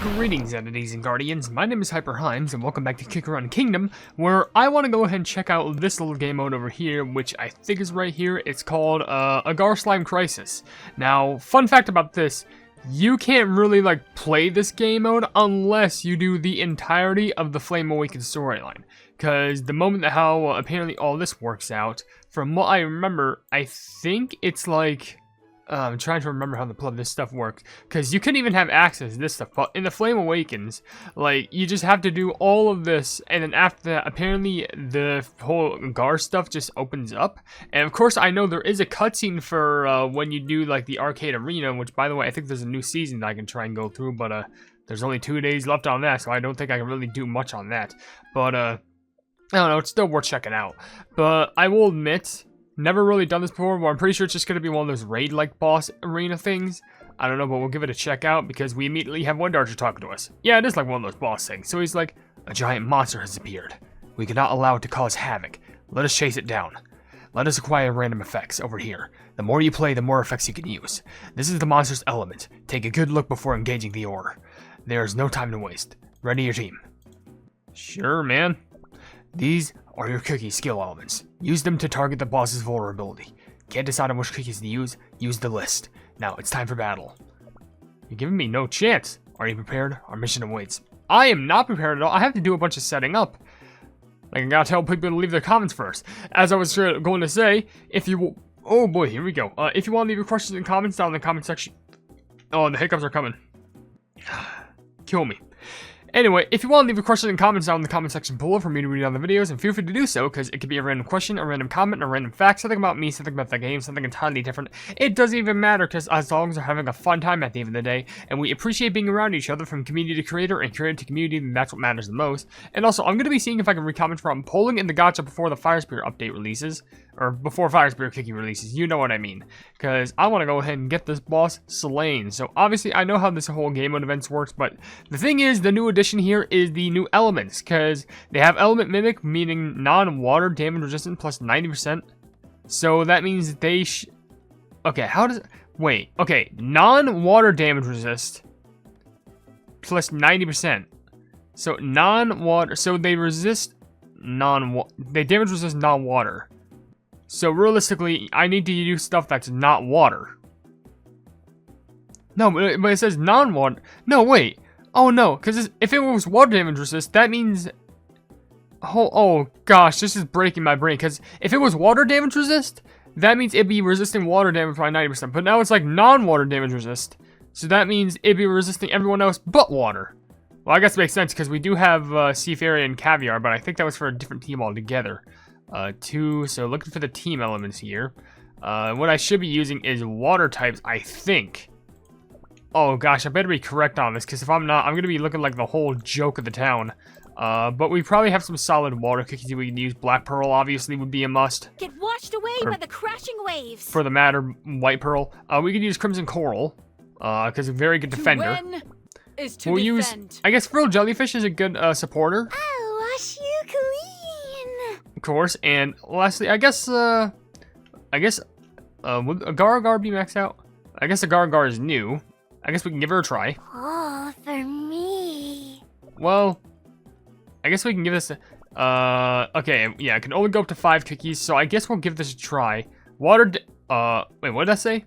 Greetings, entities and guardians. My name is HyperHimes, and welcome back to Kick Around Kingdom, where I want to go ahead and check out this little game mode over here, which I think is right here. It's called Agar Slime Crisis. Now, fun fact about this, you can't really play this game mode unless you do the entirety of the Flame Awakened storyline. Because the moment that how apparently all this works out, from what I remember, I think it's I'm trying to remember how this stuff works, because you couldn't even have access to this stuff, but in the Flame Awakens, you just have to do all of this, and then after that, apparently the whole Agar stuff just opens up, and of course, I know there is a cutscene for when you do, the arcade arena, which, by the way, I think there's a new season that I can try and go through, but there's only 2 days left on that, so I don't think I can really do much on that, but I don't know, it's still worth checking out, but I will admit, never really done this before, but I'm pretty sure it's just going to be one of those raid-like boss arena things. I don't know, but we'll give it a check out because we immediately have Wind Archer talking to us. Yeah, it is like one of those boss things. So he's like, a giant monster has appeared. We cannot allow it to cause havoc. Let us chase it down. Let us acquire random effects over here. The more you play, the more effects you can use. This is the monster's element. Take a good look before engaging the ore. There is no time to waste. Ready your team. Sure, man. These are your cookie skill elements. Use them to target the boss's vulnerability. Can't decide on which cookies to use? Use the list. Now, it's time for battle. You're giving me no chance. Are you prepared? Our mission awaits. I am not prepared at all. I have to do a bunch of setting up. I gotta tell people to leave their comments first. As I was going to say, if you... Oh boy, here we go. If you want to leave your questions and comments down in the comment section... Oh, the hiccups are coming. Kill me. Anyway, if you want to leave your questions and comments down in the comment section below for me to read on the videos, and feel free to do so, because it could be a random question, a random comment, a random fact, something about me, something about the game, something entirely different. It doesn't even matter, because as long as we're having a fun time at the end of the day, and we appreciate being around each other from community to creator and creator to community, then that's what matters the most. And also, I'm going to be seeing if I can read comments from polling in the gacha before the Fire Spear update releases, or before Fire Spear Cookie releases, you know what I mean. Because I want to go ahead and get this boss slain. So obviously, I know how this whole game mode events works, but the thing is, the new addition here is the new elements, because they have element mimic, meaning non-water damage resistant plus 90%. So that means they okay, how does wait, okay, non-water damage resist plus 90%. So non-water, so they resist they damage resist non-water. So realistically, I need to use stuff that's not water. No, but it says non-water. No, wait. Oh no, because if it was water damage resist, that means... Oh gosh, this is breaking my brain. Because if it was water damage resist, that means it'd be resisting water damage by 90%. But now it's non-water damage resist. So that means it'd be resisting everyone else but water. Well, I guess it makes sense because we do have Sea Fairy and Caviar, but I think that was for a different team altogether. So looking for the team elements here. What I should be using is water types, I think. Oh gosh, I better be correct on this, because if I'm not, I'm going to be looking like the whole joke of the town. But we probably have some solid water cookies we can use. Black Pearl obviously would be a must. Get washed away by the crashing waves. For the matter, White Pearl. We could use Crimson Coral, because a very good defender. To win is to we'll defend. Use, I guess Frilled Jellyfish is a good supporter. I'll wash you clean. Of course, and lastly, I guess would Agar be maxed out? I guess Agar is new. I guess we can give her a try. Oh, for me. Well, I guess we can give this a... okay, yeah, I can only go up to 5 cookies, so I guess we'll give this a try. Wait, what did I say?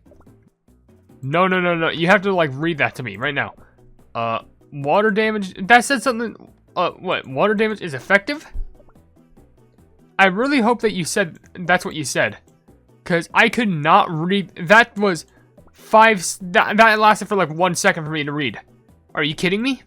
No, you have to, read that to me right now. Water damage... That said something... what? Water damage is effective? I really hope that you said... That's what you said. Because I could not read... That was... that lasted for 1 second for me to read. Are you kidding me?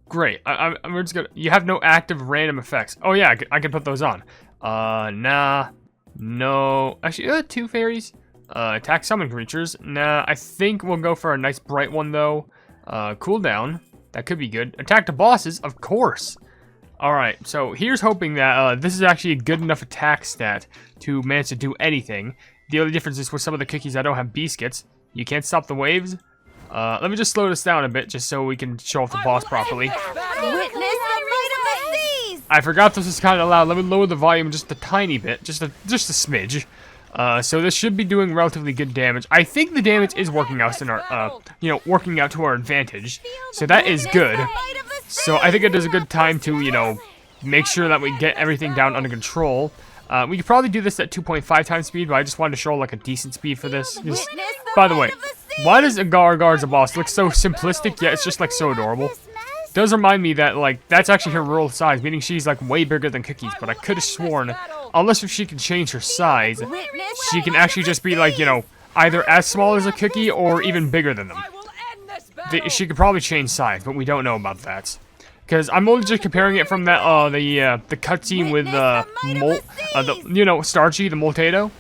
Great. I'm just gonna... You have no active random effects. Oh yeah, I can put those on. Nah. No. Actually, 2 fairies. Attack summon creatures. Nah, I think we'll go for a nice bright one though. Cooldown. That could be good. Attack the bosses, of course. Alright, so here's hoping that this is actually a good enough attack stat to manage to do anything. The only difference is with some of the cookies I don't have biscuits. You can't stop the waves. Let me just slow this down a bit just so we can show off the boss properly. Witness the might of the seas. I forgot this was kind of loud. Let me lower the volume just a tiny bit, just a smidge. So this should be doing relatively good damage. I think the damage is working out in our, working out to our advantage. So that is good. So I think it is a good time to, make sure that we get everything down under control. We could probably do this at 2.5 times speed, but I just wanted to show like a decent speed for this. By the way, why does Agar as a boss look so simplistic, yet it's just like so adorable? It does remind me that like that's actually her real size, meaning she's like way bigger than Cookies, but I could have sworn, unless if she can change her size, she can actually just be like, either as small as a Cookie or even bigger than them. She could probably change size, but we don't know about that. Because I'm only just comparing it from that the cutscene with Starchy, the Moltato,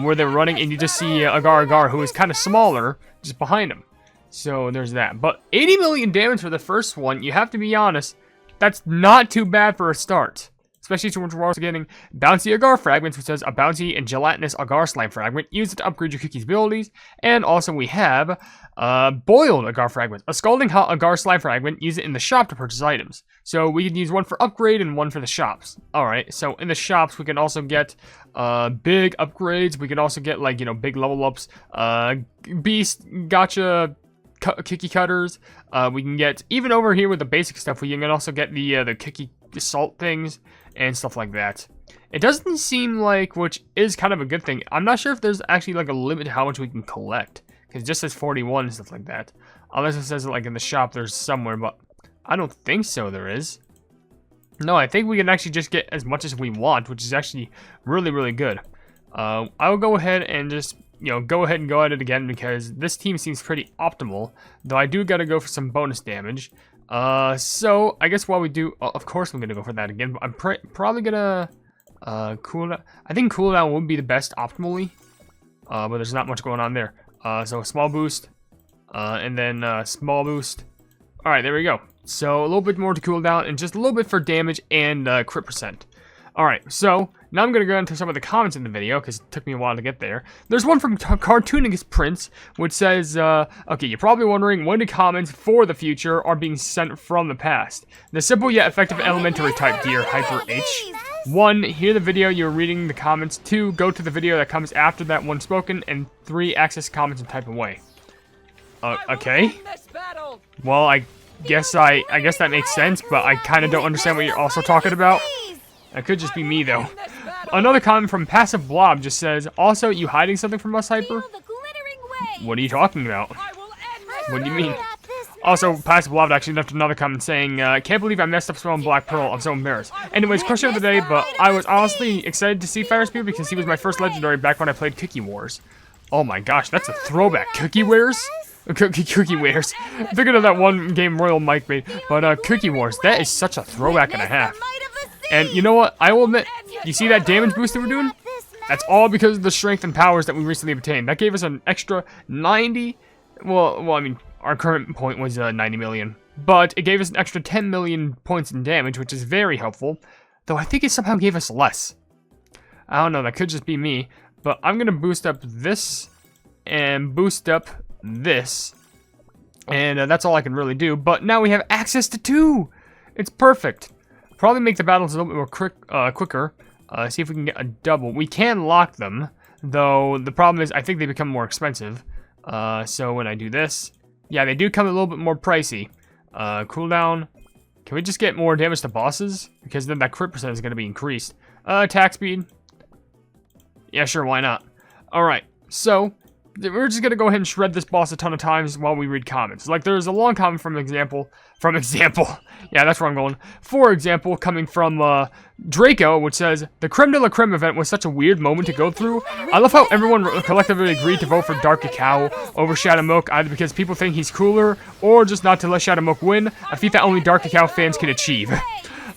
where they're running, and you just see Agar, who is kind of smaller, just behind him. So there's that. But 80 million damage for the first one, you have to be honest, that's not too bad for a start. Especially since we're also getting bouncy Agar fragments, which says a bouncy and gelatinous Agar slime fragment. Use it to upgrade your Cookie's abilities. And also we have boiled Agar fragments. A scalding hot Agar slime fragment. Use it in the shop to purchase items. So we can use one for upgrade and one for the shops. Alright, so in the shops we can also get big upgrades. We can also get like, big level ups. Beast, gotcha, cookie cutters. We can get, even over here with the basic stuff, we can also get the cookie salt things and stuff like that. It doesn't seem like, which is kind of a good thing. I'm not sure if there's actually like a limit to how much we can collect, because it just says 41 and stuff like that. Unless it says like in the shop there's somewhere, but I don't think so there is. No, I think we can actually just get as much as we want, which is actually really, really good. I will go ahead and just, go ahead and go at it again, because this team seems pretty optimal, though I do gotta go for some bonus damage. So I guess while we do, of course I'm gonna go for that again, but I'm probably gonna cooldown. I think cooldown would be the best optimally, but there's not much going on there. So small boost, and then small boost. All right, there we go. So a little bit more to cooldown, and just a little bit for damage and crit percent. All right, so now I'm going to go into some of the comments in the video, because it took me a while to get there. There's one from Cartoonist Prince, which says, okay, you're probably wondering when the comments for the future are being sent from the past. The simple yet effective elementary type, dear Hyper H. 1, hear the video you're reading the comments. 2, go to the video that comes after that one spoken. And 3, access comments and type away. Okay. Well, I guess that makes sense, but I kind of don't understand what you're also talking about. That could just be me, though. Another comment from Passive Blob just says, also, you hiding something from us, Hyper? What are you talking about? What do you mean? Also, Passive Blob actually left another comment saying, can't believe I messed up spelling Black Pearl. I'm so embarrassed. Anyways, question of the day, but I was honestly excited to see Firespear because he was my first legendary back when I played Cookie Wars. Oh my gosh, that's a throwback. Cookie Wares? Cookie Wares. Thinking of that one game Royal Mike made, but Cookie Wars, that is such a throwback and a half. And you know what? I will admit, you see that damage boost that we're doing? That's all because of the strength and powers that we recently obtained. That gave us an extra 90... Well, I mean, our current point was 90 million. But it gave us an extra 10 million points in damage, which is very helpful. Though I think it somehow gave us less. I don't know, that could just be me. But I'm going to boost up this and boost up this. And that's all I can really do. But now we have access to 2! It's perfect. Probably make the battles a little bit more quicker. See if we can get a double. We can lock them, though the problem is I think they become more expensive. So when I do this, yeah, they do come a little bit more pricey. Cooldown. Can we just get more damage to bosses? Because then that crit percent is going to be increased. Attack speed. Yeah, sure, why not? Alright, so we're just going to go ahead and shred this boss a ton of times while we read comments. Like, there's a long comment from example. Yeah, that's where I'm going. For example, coming from Draco, which says, the creme de la creme event was such a weird moment to go through. I love how everyone collectively agreed to vote for Dark Cacao over Shadow Milk, either because people think he's cooler, or just not to let Shadow Milk win, a feat that only Dark Cacao fans can achieve.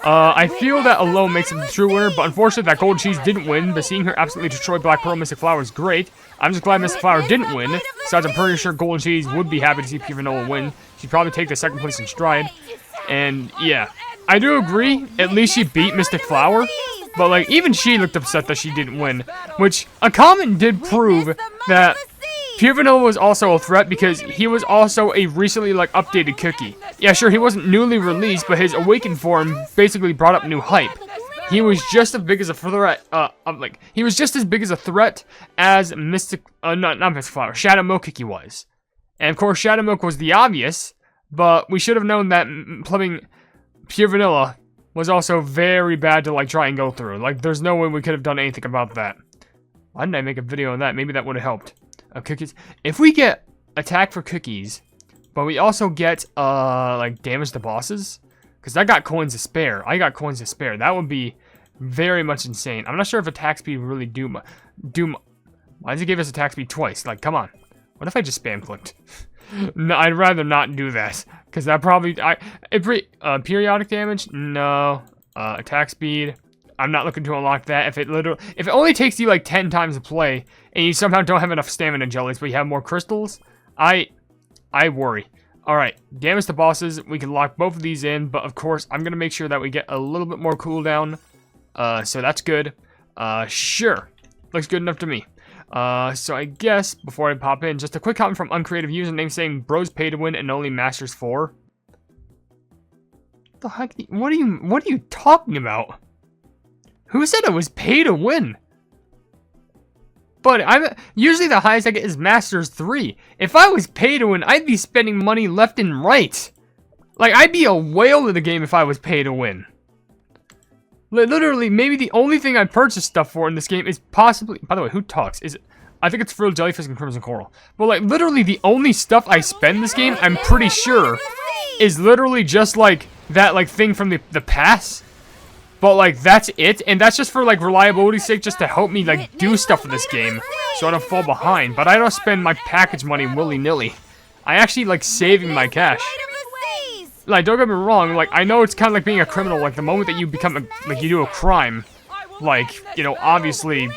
I feel that alone makes him the true winner, but unfortunately that Golden Cheese didn't win, but seeing her absolutely destroy Black Pearl Mystic Flower is great. I'm just glad Mystic Flower didn't win, besides I'm pretty sure Golden Cheese would be happy to see Pure Vanilla win. She'd probably take the second place in stride. And yeah, I do agree, at least she beat Mystic Flower, but like even she looked upset that she didn't win, which a comment did prove that Pure Vanilla was also a threat because he was also a recently updated cookie. Yeah, sure, he wasn't newly released, but his awakened form basically brought up new hype. he was just as big as a threat. He was just as big as a threat as not Mystic Flower, Shadow Milk Cookie was. And of course, Shadow Milk was the obvious, but we should have known that plumbing Pure Vanilla was also very bad to like try and go through. Like, there's no way we could have done anything about that. Why didn't I make a video on that? Maybe that would have helped. Cookies. If we get attack for cookies, but we also get like damage to bosses, because I got coins to spare. I got coins to spare. That would be very much insane. I'm not sure if attack speed really why does it give us attack speed twice? Like, come on. What if I just spam clicked? No, I'd rather not do that, because that probably periodic damage. No. Attack speed. I'm not looking to unlock that. If it only takes you like 10 times to play, and you somehow don't have enough stamina jellies, but you have more crystals, I worry. Alright, damage to bosses, we can lock both of these in, but of course, I'm gonna make sure that we get a little bit more cooldown. So that's good. Sure. Looks good enough to me. So I guess, before I pop in, just a quick comment from uncreative username saying, bros pay to win and only masters 4. What the heck? What are you talking about? Who said it was pay to win? But usually the highest I get is Masters 3. If I was pay to win, I'd be spending money left and right. Like, I'd be a whale in the game if I was pay to win. Literally, maybe the only thing I purchase stuff for in this game is possibly... By the way, who talks? I think it's Frilled Jellyfish and Crimson Coral. But, like, literally the only stuff I spend this game, I'm pretty sure, is literally just, like, that, like, thing from the pass. But, like, that's it. And that's just for, like, reliability's sake, just to help me, like, do stuff in this game. So I don't fall behind. But I don't spend my package money willy-nilly. I actually like saving my cash. Like, don't get me wrong, like, I know it's kind of like being a criminal. Like, the moment that you become, like, you do a crime, like, you know, obviously,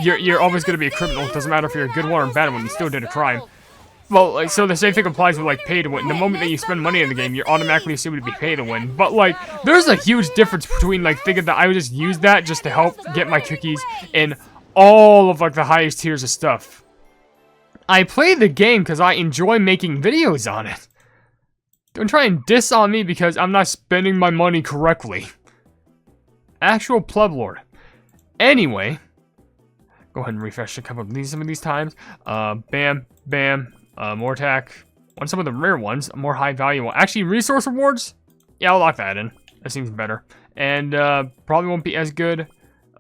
you're always going to be a criminal. It doesn't matter if you're a good one or a bad one, you still did a crime. Well, like, so the same thing applies with, like, pay to win. The moment that you spend money in the game, you're automatically assumed to be pay to win. But, like, there's a huge difference between, like, thinking that I would just use that just to help get my cookies in all of, like, the highest tiers of stuff. I play the game because I enjoy making videos on it. Don't try and diss on me because I'm not spending my money correctly. Actual pleb lord. Anyway, go ahead and refresh a couple of these some of these times. Bam, bam. More attack. On some of the rare ones, more high value one. Actually, resource rewards? Yeah, I'll lock that in. That seems better. And probably won't be as good.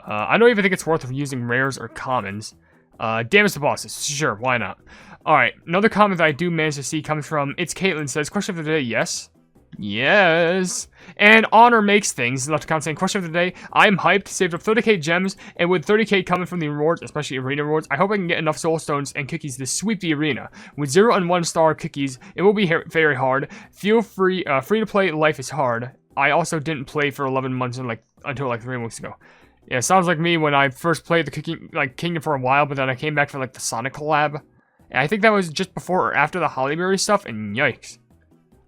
I don't even think it's worth using rares or commons. Damage to bosses. Sure, why not? Alright, another comment that I do manage to see comes from It's Caitlin says, question of the day, yes. Yes. And Honor Makes Things left a comment saying, question of the day, I'm hyped, saved up 30k gems, and with 30k coming from the rewards, especially arena rewards, I hope I can get enough soul stones and cookies to sweep the arena. With 0 and 1 star cookies, it will be very hard. Feel free, free to play, life is hard. I also didn't play for 11 months until like 3 weeks ago. Yeah, sounds like me when I first played the Kingdom for a while, but then I came back for like the Sonic collab. And I think that was just before or after the Hollyberry stuff, and yikes.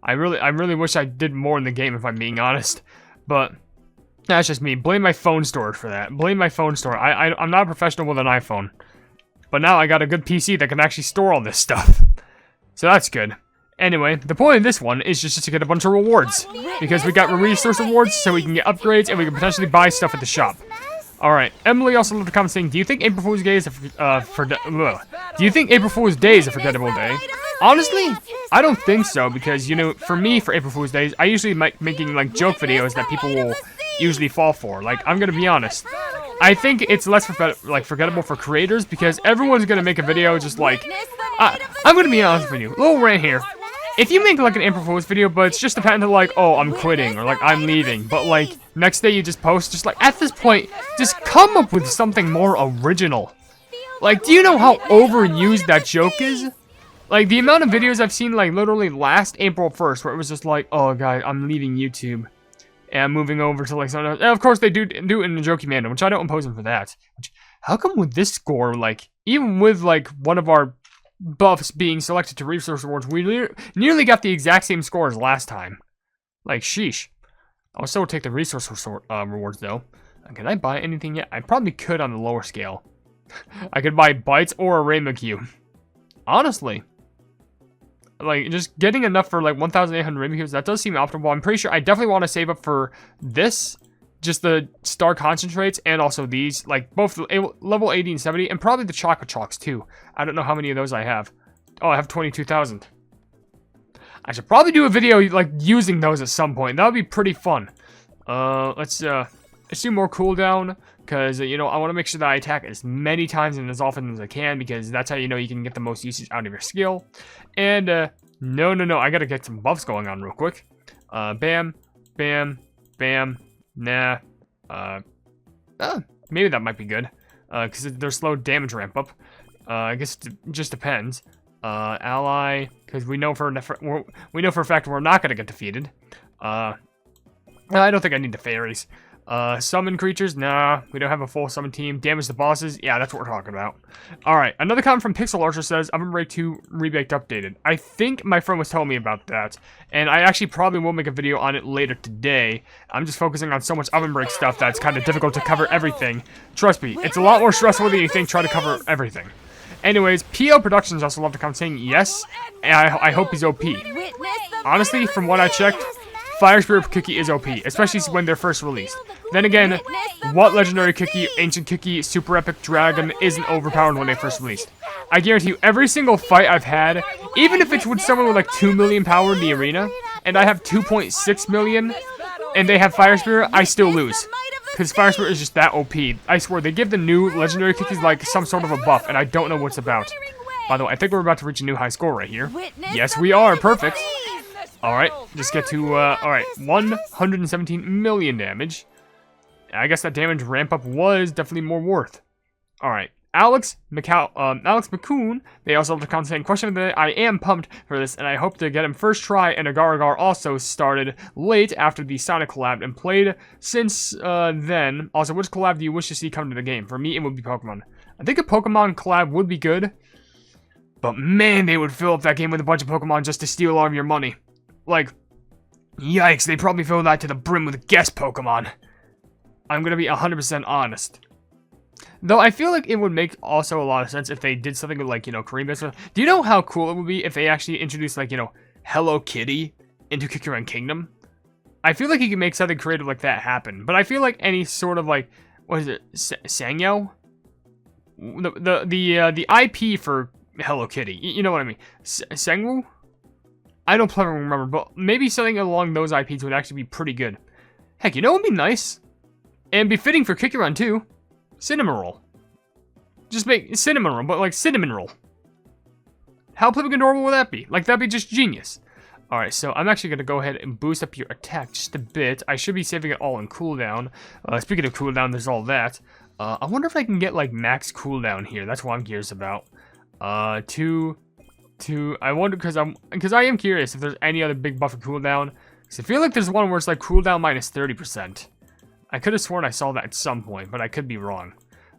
I really wish I did more in the game, if I'm being honest. But that's just me. Blame my phone storage for that. Blame my phone store. I'm not a professional with an iPhone. But now I got a good PC that can actually store all this stuff. So that's good. Anyway, the point of this one is just to get a bunch of rewards. Because we got resource rewards, so we can get upgrades, and we can potentially buy stuff at the shop. Alright, Emily also left a comment saying, do you think April Fool's Day is a forgettable day? Honestly, I don't think so, because, you know, for me, for April Fool's Days, I usually making, like, joke videos that people will usually fall for. Like, I'm gonna be honest. I think it's less, forgettable for creators, because everyone's gonna make a video just like... I'm gonna be honest with you. Little rant here. If you make, like, an April Fool's video, but it's just dependent on, like, oh, I'm quitting, or, like, I'm leaving, but, like, next day you just post, just, like, at this point, just come up with something more original. Like, do you know how overused that joke is? Like, the amount of videos I've seen, like, literally last April 1st, where it was just like, oh, guys, I'm leaving YouTube, and I'm moving over to, like, something else. And, of course, they do it in a jokey manner, which I don't oppose them for that. Which, how come with this score, like, even with, like, one of our buffs being selected to resource rewards, we nearly got the exact same score as last time. Like, sheesh. I'll still take the resource rewards, though. Can I buy anything yet? I probably could on the lower scale. I could buy bites or a rainbow cube. Honestly. Like, just getting enough for, like, 1,800 rainbow cubes, that does seem optimal. I'm pretty sure I definitely want to save up for this just the star concentrates and also these, like both level 80 and 70, and probably the chocolate chalks too. I don't know how many of those I have. Oh, I have 22,000. I should probably do a video like using those at some point. That would be pretty fun. Let's do more cooldown, because you know, I want to make sure that I attack as many times and as often as I can, because that's how you know you can get the most usage out of your skill. And no, I gotta get some buffs going on real quick. Bam, bam, bam. Nah. Maybe that might be good, because their slow damage ramp up. I guess it just depends. Ally, because we know for a fact we're not gonna get defeated. I don't think I need the fairies. Summon creatures? Nah, we don't have a full summon team. Damage the bosses? Yeah, that's what we're talking about. Alright, another comment from Pixel Archer says, OvenBreak 2 Rebaked updated. I think my friend was telling me about that, and I actually probably will make a video on it later today. I'm just focusing on so much OvenBreak stuff that's kind of difficult to cover everything. Trust me, it's a lot more stressful than you think trying to cover everything. Anyways, PO Productions also left a comment saying yes, and I hope he's OP. Honestly, from what I checked, Fire Spirit cookie is OP, especially when they're first released. Then again, what legendary cookie, ancient cookie, super epic dragon isn't overpowered when they first released? I guarantee you, every single fight I've had, even if it's with someone with like 2 million power in the arena, and I have 2.6 million, and they have Fire Spirit, I still lose. Because Fire Spirit is just that OP. I swear, they give the new legendary cookies like some sort of a buff, and I don't know what's about. By the way, I think we're about to reach a new high score right here. Yes, we are. Perfect. Alright, just get to, alright, 117 million damage. I guess that damage ramp up was definitely more worth. Alright, Alex McCoon, they also left a comment saying, question of the day, I am pumped for this, and I hope to get him first try, and Agar also started late after the Sonic collab, and played since, then. Also, which collab do you wish to see come to the game? For me, it would be Pokemon. I think a Pokemon collab would be good, but man, they would fill up that game with a bunch of Pokemon just to steal all of your money. Like, yikes, they probably fill that to the brim with guest Pokemon. I'm gonna be 100% honest. Though I feel like it would make also a lot of sense if they did something with, like, you know, Korean based. Do you know how cool it would be if they actually introduced, like, you know, Hello Kitty into Kikkoran Kingdom? I feel like you can make something creative like that happen. But I feel like any sort of, like, what is it, Sangyo? The IP for Hello Kitty. You know what I mean? Sangwoo? I don't remember, but maybe something along those IPs would actually be pretty good. Heck, you know what would be nice? And be fitting for Kikkoran too. Cinnamon roll. Just make cinnamon roll, but like cinnamon roll. How flipping adorable would that be? Like, that'd be just genius. Alright, so I'm actually going to go ahead and boost up your attack just a bit. I should be saving it all in cooldown. Speaking of cooldown, there's all that. I wonder if I can get like max cooldown here. That's what I'm curious about. I wonder, because I am curious if there's any other big buff for cooldown. Because I feel like there's one where it's like cooldown minus 30%. I could have sworn I saw that at some point, but I could be wrong.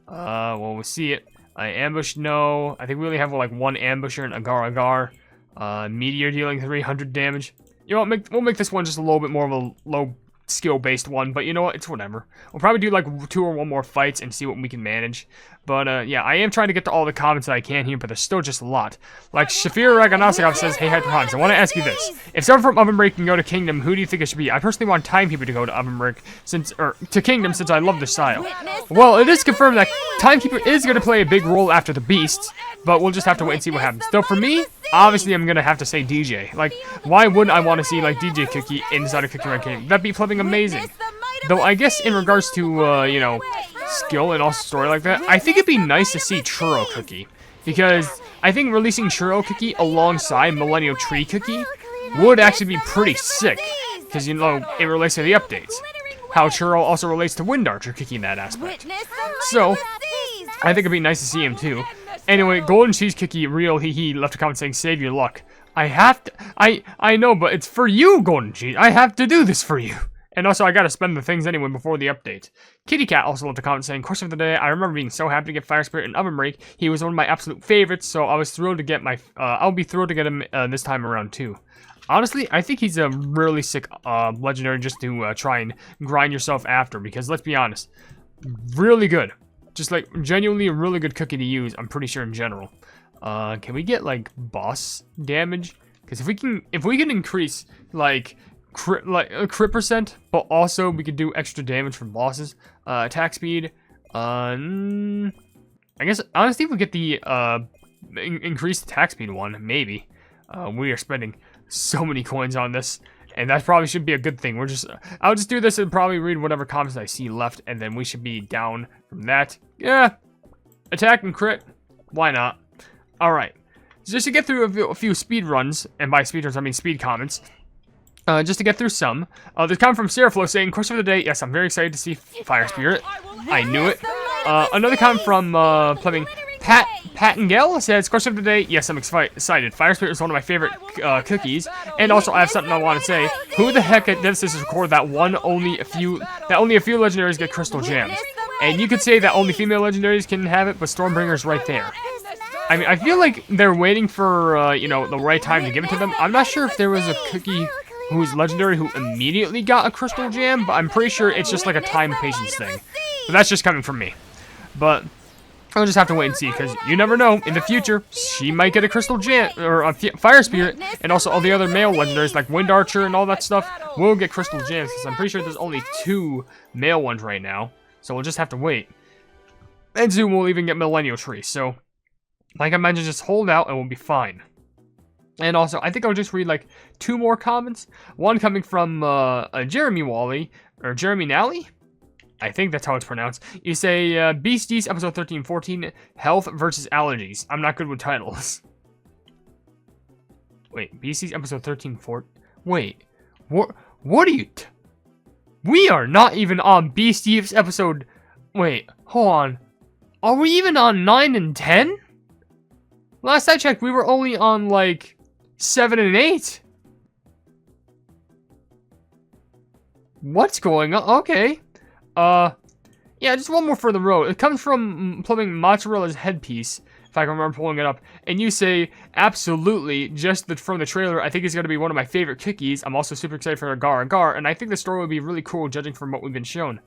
Well, we'll see it. Ambush, no. I think we only have like one ambusher in Agar. Meteor dealing 300 damage. You know what, we'll make this one just a little bit more of a low skill-based one, but you know what, it's whatever. We'll probably do like 2 or 1 more fights and see what we can manage. But yeah, I am trying to get to all the comments that I can here, but there's still just a lot. Like Shafir Raganasikov says, hey HyperHimes, I want to ask you this. If someone from OvenBreak can go to Kingdom, who do you think it should be? I personally want Timekeeper to go to OvenBreak, to Kingdom, since I love the style. Well, it is confirmed that Timekeeper is going to play a big role after the Beasts, but we'll just have to wait and see what happens. Though for me, obviously I'm going to have to say DJ. Like, why wouldn't I want to see like DJ Cookie inside of Kikkoran Kingdom? That'd be flipping amazing. Though I guess in regards to, you know, skill and also story like that, I think it'd be nice to see Churro Cookie. Because I think releasing Churro Cookie alongside Millennial Tree Cookie would actually be pretty sick. Because, you know, it relates to the updates. How Churro also relates to Wind Archer Cookie in that aspect. So, I think it'd be nice to see him too. Anyway, Golden Cheese Cookie, real he left a comment saying, save your luck. I have to, I know, but it's for you, Golden Cheese. I have to do this for you. And also, I gotta spend the things anyway before the update. Kitty Cat also left a comment saying, question of the day, I remember being so happy to get Fire Spirit and OvenBreak. He was one of my absolute favorites, so I was thrilled to get I'll be thrilled to get him this time around too. Honestly, I think he's a really sick legendary just to try and grind yourself after, because let's be honest, really good. Just like, genuinely a really good cookie to use, I'm pretty sure in general. Can we get like boss damage? Because if we can increase like crit percent, but also we could do extra damage from bosses. Attack speed. I guess honestly, if we get the increased attack speed one, maybe. We are spending so many coins on this, and that probably should be a good thing. I'll just do this and probably read whatever comments I see left, and then we should be down from that. Yeah, attack and crit. Why not? All right. So just to get through a few speed runs, and by speed runs I mean speed comments. Just to get through some. There's a comment from Seraflo saying, question of the day, yes, I'm very excited to see Fire Spirit. I knew it. Another comment from Plemming Pattingale says, question of the day, yes, I'm excited. Fire Spirit is one of my favorite cookies. And also, I have something I want to say. Who the heck at Devsisters record that only a few legendaries get crystal gems? And you could say that only female legendaries can have it, but Stormbringer's right there. I mean, I feel like they're waiting for, you know, the right time to give it to them. I'm not sure if there was a cookie who's legendary who immediately got a crystal gem, but I'm pretty sure it's just like a time patience thing. But that's just coming from me. But I'll just have to wait and see, because you never know. In the future, she might get a crystal gem, or a fire spirit, and also all the other male legendaries like Wind Archer and all that stuff will get crystal gems, because I'm pretty sure there's only 2 male ones right now. So we'll just have to wait. And soon we'll even get Millennial Tree, so like I mentioned, just hold out and we'll be fine. And also, I think I'll just read like 2 more comments. One coming from Jeremy Wally, or Jeremy Nally? I think that's how it's pronounced. You say, Beasties, episode 13-14, health versus allergies. I'm not good with titles. Wait, Beasties, episode 13-14? Wait, what are you... We are not even on Beasties episode... Wait, hold on. Are we even on 9 and 10? Last I checked, we were only on, like, 7 and 8. What's going on? Okay. Yeah, just one more for the road. It comes from Plumbing Mozzarella's Headpiece, if I can remember pulling it up. And you say, absolutely, just from the trailer, I think it's going to be one of my favorite cookies. I'm also super excited for Agar, and I think the story would be really cool judging from what we've been shown.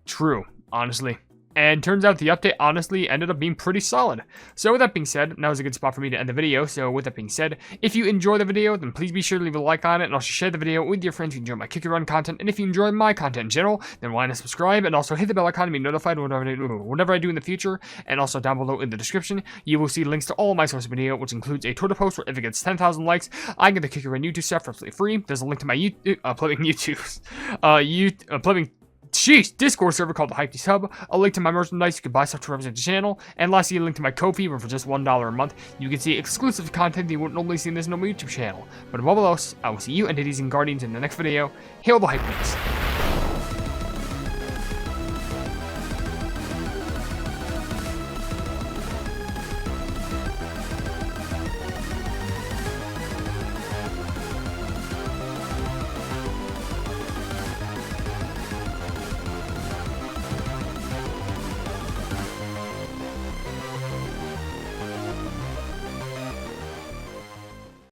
True, honestly. And turns out the update honestly ended up being pretty solid. So with that being said, now is a good spot for me to end the video. So with that being said, if you enjoy the video, then please be sure to leave a like on it and also share the video with your friends who enjoy my Kick Your Run content. And if you enjoy my content in general, then why not subscribe and also hit the bell icon to be notified whenever I do in the future. And also down below in the description, you will see links to all my source video, which includes a Twitter post where if it gets 10,000 likes, I get the Kick Your Run YouTube stuff for absolutely free. There's a link to my Discord server called the Hypenese Hub, a link to my merchandise, you can buy stuff to represent the channel, and lastly, a link to my Ko-fi, where for just $1 a month, you can see exclusive content that you wouldn't normally see in this normal YouTube channel. But above all else, I will see you entities and guardians in the next video. Hail the Hypenese.